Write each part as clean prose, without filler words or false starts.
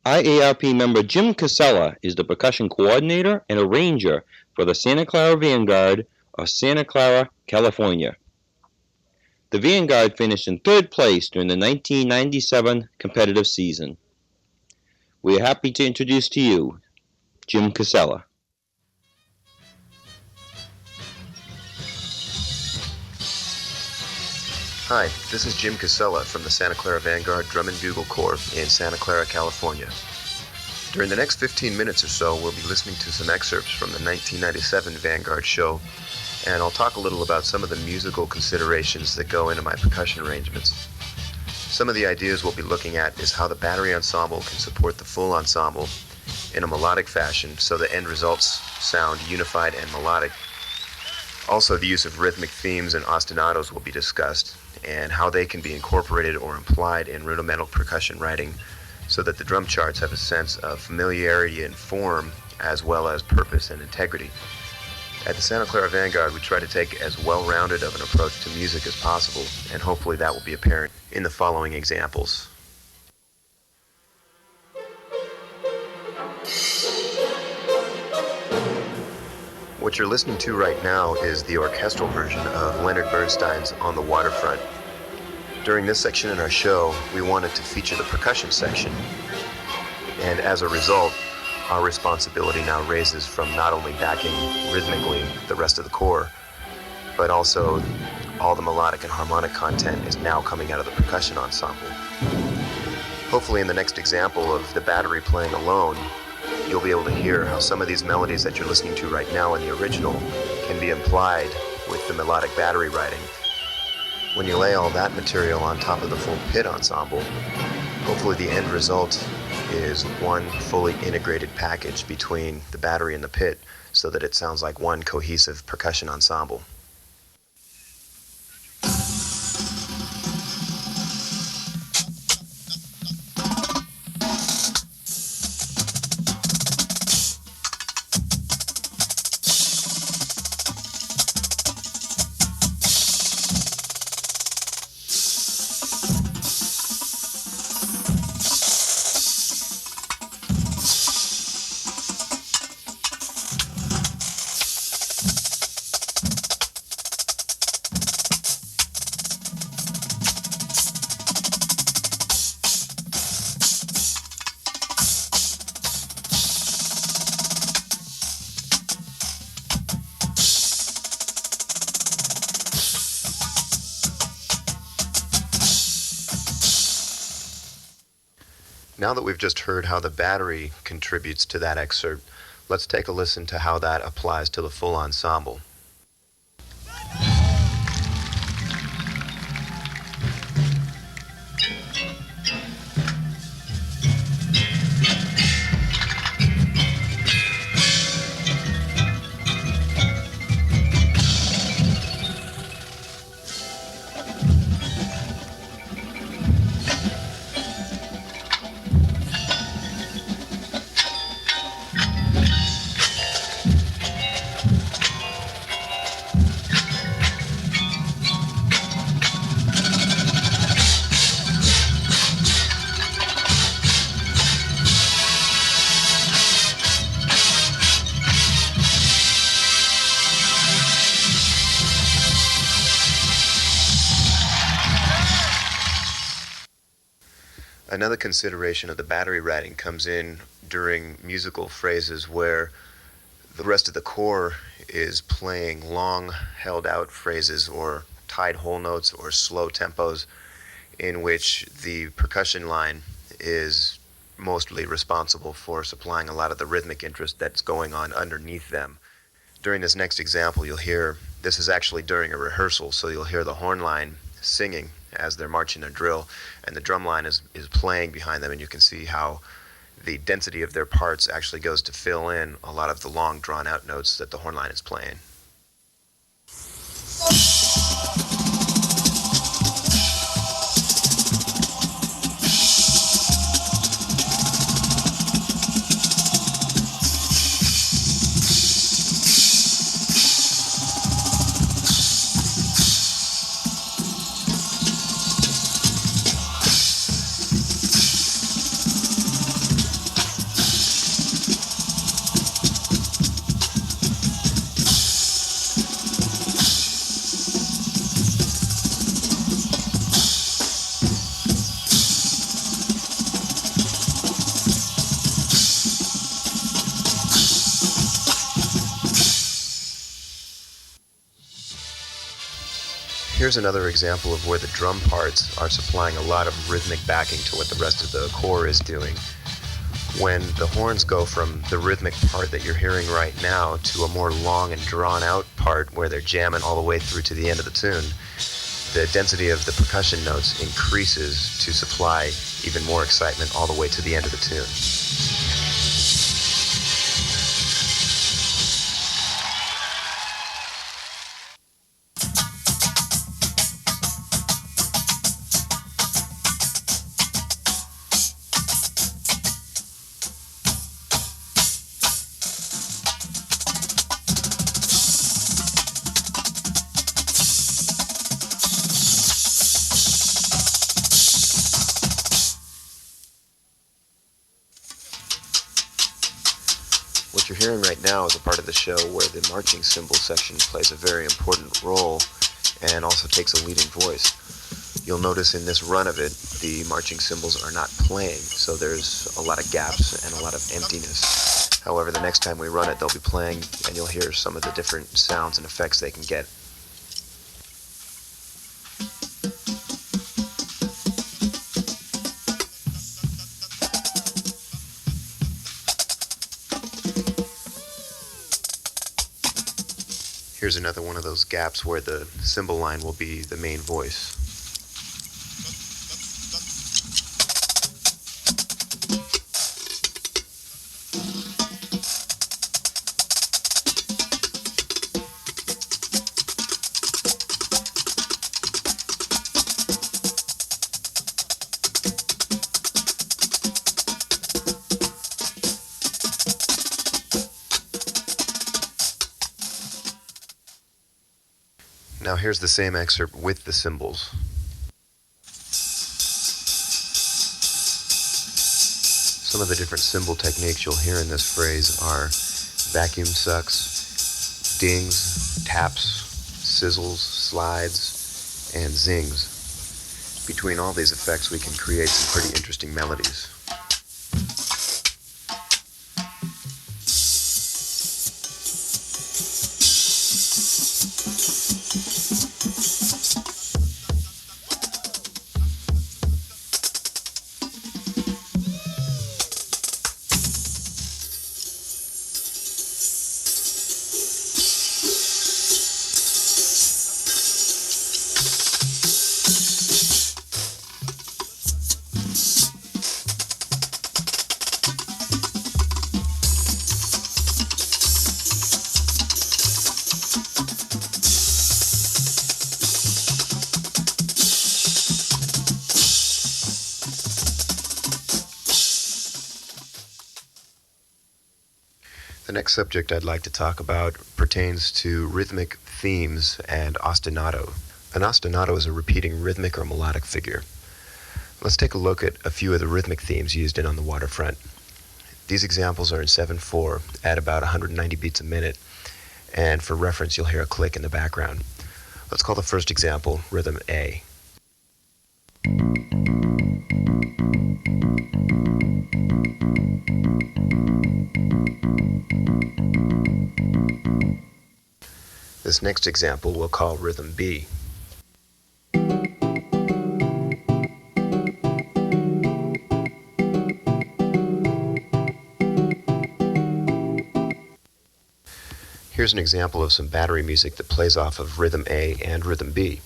I.A.R.P. member Jim Casella is the percussion coordinator and arranger for the Santa Clara Vanguard of Santa Clara, California. The Vanguard finished in third place during the 1997 competitive season. We are happy to introduce to you Jim Casella. Hi, this is Jim Casella from the Santa Clara Vanguard Drum and Bugle Corps in Santa Clara, California. During the next 15 minutes or so, we'll be listening to some excerpts from the 1997 Vanguard show, and I'll talk a little about some of the musical considerations that go into my percussion arrangements. Some of the ideas we'll be looking at is how the battery ensemble can support the full ensemble in a melodic fashion so the end results sound unified and melodic. Also, the use of rhythmic themes and ostinatos will be discussed, and how they can be incorporated or implied in rudimental percussion writing so that the drum charts have a sense of familiarity and form as well as purpose and integrity. At the Santa Clara Vanguard, we try to take as well-rounded of an approach to music as possible, and hopefully that will be apparent in the following examples. What you're listening to right now is the orchestral version of Leonard Bernstein's On the Waterfront. During this section in our show, we wanted to feature the percussion section, and as a result, our responsibility now raises from not only backing rhythmically the rest of the corps, but also all the melodic and harmonic content is now coming out of the percussion ensemble. Hopefully in the next example of the battery playing alone, you'll be able to hear how some of these melodies that you're listening to right now in the original can be implied with the melodic battery writing. When you lay all that material on top of the full pit ensemble, hopefully the end result is one fully integrated package between the battery and the pit so that it sounds like one cohesive percussion ensemble. Now that we've just heard how the battery contributes to that excerpt, let's take a listen to how that applies to the full ensemble. Another consideration of the battery writing comes in during musical phrases where the rest of the corps is playing long held out phrases or tied whole notes or slow tempos in which the percussion line is mostly responsible for supplying a lot of the rhythmic interest that's going on underneath them. During this next example, you'll hear, this is actually during a rehearsal, so you'll hear the horn line singing as they're marching their drill, and the drum line is playing behind them, and you can see how the density of their parts actually goes to fill in a lot of the long drawn-out notes that the horn line is playing. Here's another example of where the drum parts are supplying a lot of rhythmic backing to what the rest of the core is doing. When the horns go from the rhythmic part that you're hearing right now to a more long and drawn out part where they're jamming all the way through to the end of the tune, the density of the percussion notes increases to supply even more excitement all the way to the end of the tune. What you're hearing right now is a part of the show where the marching cymbal section plays a very important role and also takes a leading voice. You'll notice in this run of it, the marching cymbals are not playing, so there's a lot of gaps and a lot of emptiness. However, the next time we run it, they'll be playing, and you'll hear some of the different sounds and effects they can get. Here's another one of those gaps where the cymbal line will be the main voice. Now here's the same excerpt with the cymbals. Some of the different cymbal techniques you'll hear in this phrase are vacuum sucks, dings, taps, sizzles, slides, and zings. Between all these effects we can create some pretty interesting melodies. The next subject I'd like to talk about pertains to rhythmic themes and ostinato. An ostinato is a repeating rhythmic or melodic figure. Let's take a look at a few of the rhythmic themes used in On the Waterfront. These examples are in 7/4 at about 190 beats a minute, and for reference you'll hear a click in the background. Let's call the first example Rhythm A. This next example we'll call Rhythm B. Here's an example of some battery music that plays off of Rhythm A and Rhythm B.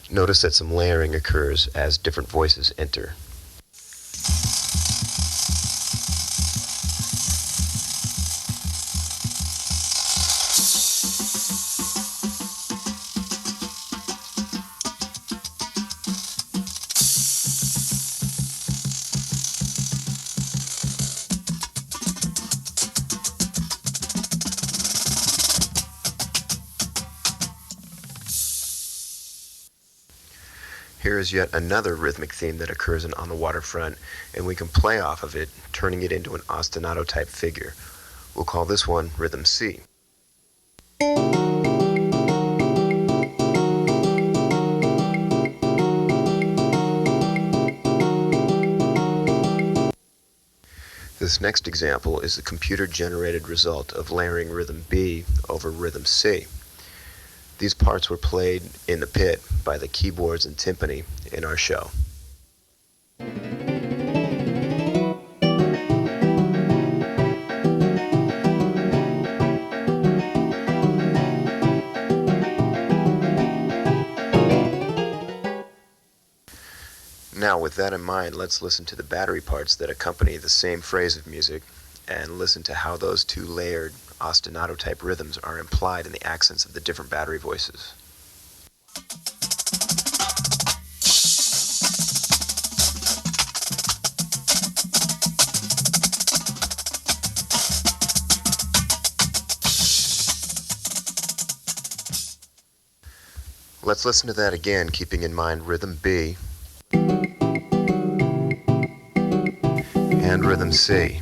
Notice that some layering occurs as different voices enter. Here is yet another rhythmic theme that occurs in On the Waterfront, and we can play off of it, turning it into an ostinato type figure. We'll call this one Rhythm C. This next example is the computer-generated result of layering Rhythm B over Rhythm C. These parts were played in the pit by the keyboards and timpani in our show. Now, with that in mind, let's listen to the battery parts that accompany the same phrase of music and listen to how those two layered ostinato-type rhythms are implied in the accents of the different battery voices. Let's listen to that again, keeping in mind rhythm B and rhythm C.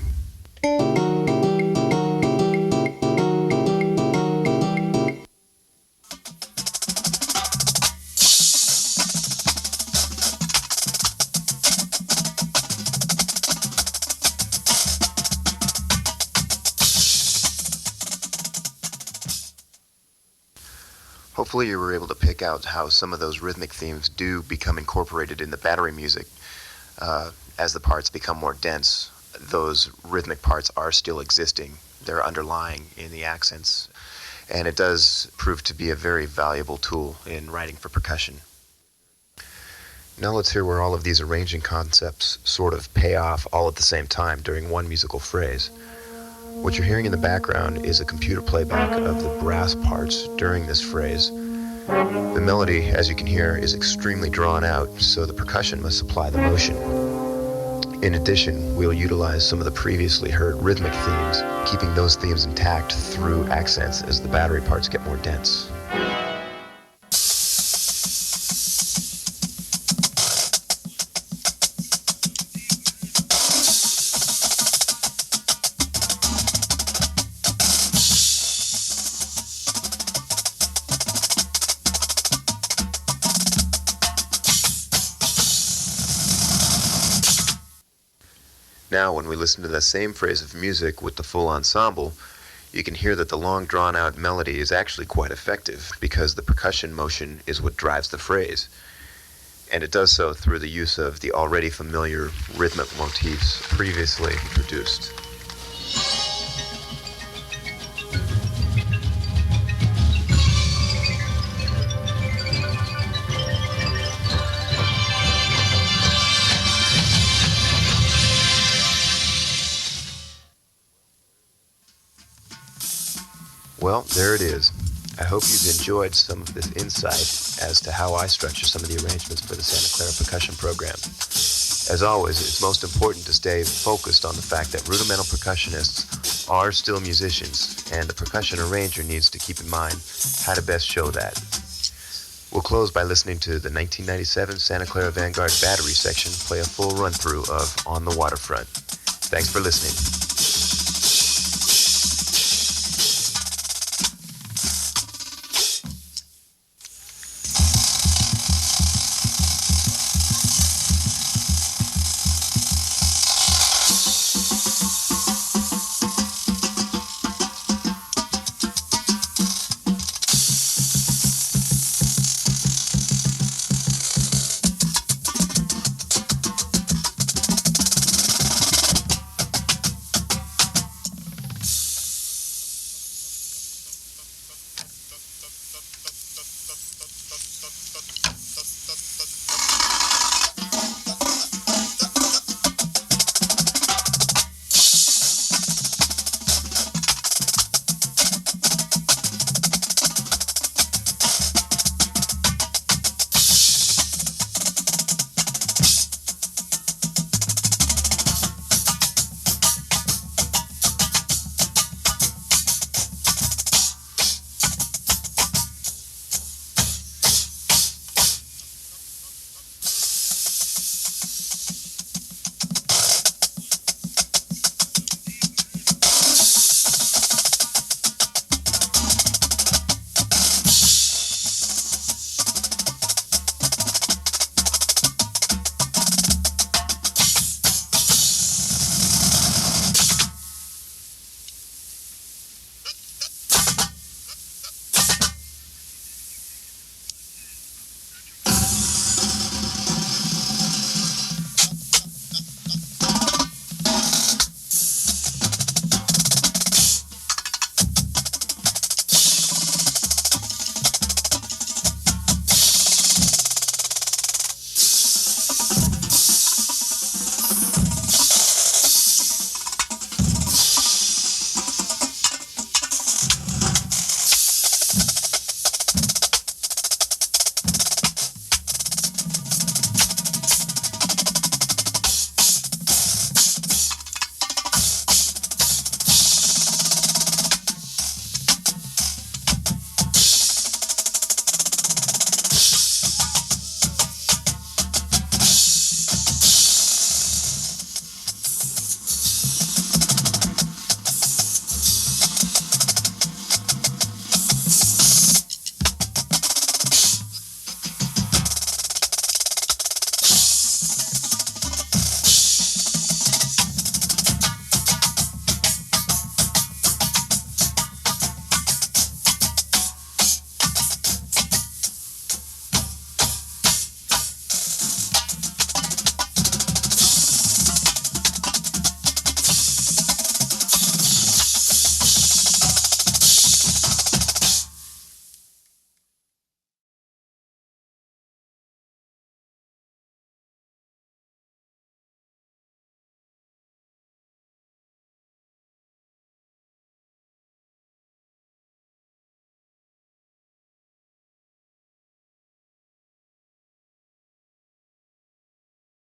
Hopefully you were able to pick out how some of those rhythmic themes do become incorporated in the battery music. As the parts become more dense, those rhythmic parts are still existing. They're underlying in the accents, and it does prove to be a very valuable tool in writing for percussion. Now let's hear where all of these arranging concepts sort of pay off all at the same time during one musical phrase. What you're hearing in the background is a computer playback of the brass parts during this phrase. The melody, as you can hear, is extremely drawn out, so the percussion must supply the motion. In addition, we'll utilize some of the previously heard rhythmic themes, keeping those themes intact through accents as the battery parts get more dense. Now, when we listen to the same phrase of music with the full ensemble, you can hear that the long drawn-out melody is actually quite effective because the percussion motion is what drives the phrase. And it does so through the use of the already familiar rhythmic motifs previously produced. Well, there it is. I hope you've enjoyed some of this insight as to how I structure some of the arrangements for the Santa Clara Percussion program. As always, it's most important to stay focused on the fact that rudimental percussionists are still musicians, and the percussion arranger needs to keep in mind how to best show that. We'll close by listening to the 1997 Santa Clara Vanguard battery section play a full run-through of On the Waterfront. Thanks for listening.